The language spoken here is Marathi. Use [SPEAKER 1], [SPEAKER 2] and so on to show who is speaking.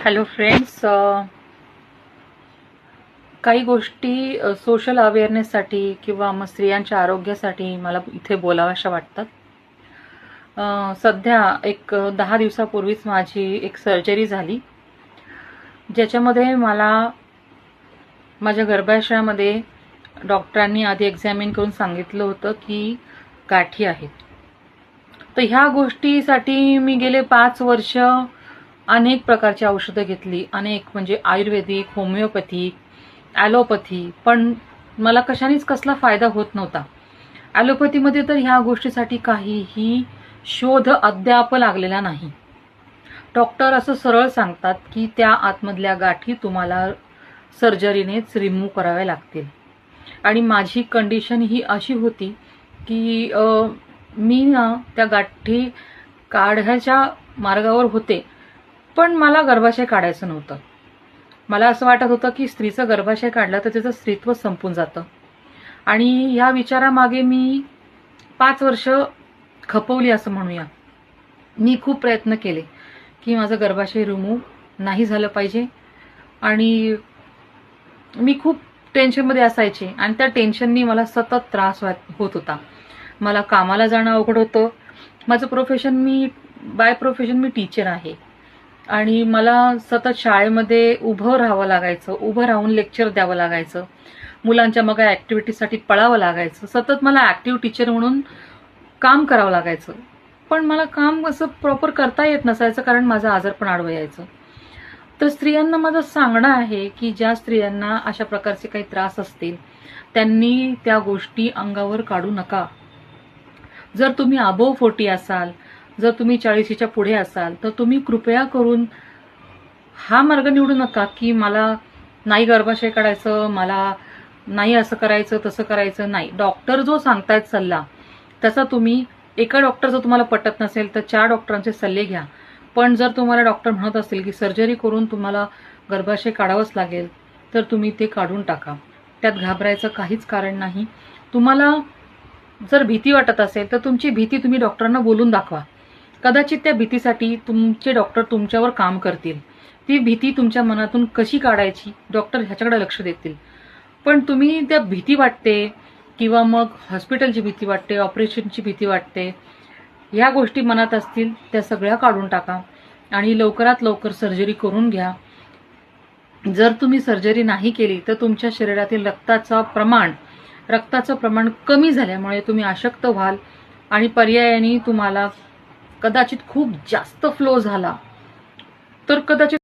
[SPEAKER 1] हॅलो फ्रेंड्स, काही गोष्टी सोशल अवेअरनेससाठी किंवा मग स्त्रियांच्या आरोग्यासाठी मला इथे बोलाव्याशा वाटतात. सध्या एक 10 दिवसापूर्वीच माझी एक सर्जरी झाली, ज्याच्यामध्ये मला माझ्या गर्भाशयामध्ये डॉक्टरांनी आधी एक्झामिन करून सांगितलं होतं की गाठी आहेत. तर ह्या गोष्टीसाठी मी गेले 5 वर्ष अनेक प्रकारची औषधं घेतली, अनेक म्हणजे आयुर्वेदिक, होमिओपॅथिक, ॲलोपॅथी, पण मला कशानेच कसला फायदा होत नव्हता. ॲलोपॅथीमध्ये तर ह्या गोष्टीसाठी काहीही शोध अद्याप लागलेला नाही. डॉक्टर असं सरळ सांगतात की त्या आतमधल्या गाठी तुम्हाला सर्जरीनेच रिमूव्ह कराव्या लागतील. आणि माझी कंडिशन ही अशी होती की मी ना त्या गाठी काढायच्या मार्गावर होते, पण मला गर्भाशय काढायचं नव्हतं. मला असं वाटत होतं की स्त्रीचं गर्भाशय काढलं तर तिचं स्त्रीत्व संपून जातं. आणि ह्या विचारामागे मी 5 वर्ष खपवली असं म्हणूया. मी खूप प्रयत्न केले की माझं गर्भाशय रिमूव्ह नाही झालं पाहिजे, आणि मी खूप टेन्शनमध्ये असायचे आणि त्या टेन्शननी मला सतत त्रास होत होता. मला कामाला जाणं अवघड होतं. माझं profession, by profession me teacher आहे, आणि मला सतत शाळेमध्ये उभं राहावं लागायचं, उभं राहून लेक्चर द्यावं लागायचं, मुलांच्या मग ॲक्टिव्हिटीसाठी पळावं लागायचं, सतत मला ॲक्टिव्ह टीचर म्हणून काम करावं लागायचं. पण मला काम असं प्रॉपर करता येत नसायचं, कारण माझं आजारपण आडवं यायचं. तर स्त्रियांना माझं सांगणं आहे की ज्या स्त्रियांना अशा प्रकारचे काही त्रास असतील त्यांनी त्या गोष्टी अंगावर काढू नका. जर तुम्ही अबोव 40 असाल, जर तुम्ही 40च्या पुढे असाल, तर तुम्ही कृपया करून हा मार्ग निवडू नका की मला नाही गर्भाशय काढायचं, मला नाही असं करायचं तसं करायचं. नाही, डॉक्टर जो सांगतायत सल्ला त्याचा तुम्ही, एका डॉक्टर जर तुम्हाला पटत नसेल तर 4 डॉक्टरांचे सल्ले घ्या. पण जर तुम्हाला डॉक्टर म्हणत असतील की सर्जरी करून तुम्हाला गर्भाशय काढावंच लागेल, तर तुम्ही ते काढून टाका. त्यात घाबरायचं काहीच कारण नाही. तुम्हाला जर भीती वाटत असेल तर तुमची भीती तुम्ही डॉक्टरांना बोलून दाखवा. कदाचित त्या भीतीसाठी तुमचे डॉक्टर तुमच्यावर काम करतील. ती भीती तुमच्या मनातून कशी काढायची डॉक्टर ह्याच्याकडे लक्ष देतील. पण तुम्ही त्या भीती वाटते किंवा मग हॉस्पिटलची भीती वाटते, ऑपरेशनची भीती वाटते, ह्या गोष्टी मनात असतील त्या सगळ्या काढून टाका आणि लवकरात लवकर सर्जरी करून घ्या. जर तुम्ही सर्जरी नाही केली तर तुमच्या शरीरातील रक्ताचं प्रमाण कमी झाल्यामुळे तुम्ही अशक्त व्हाल, आणि पर्यायाने तुम्हाला कदाचित खूप जास्त फ्लो झाला तर कदाचित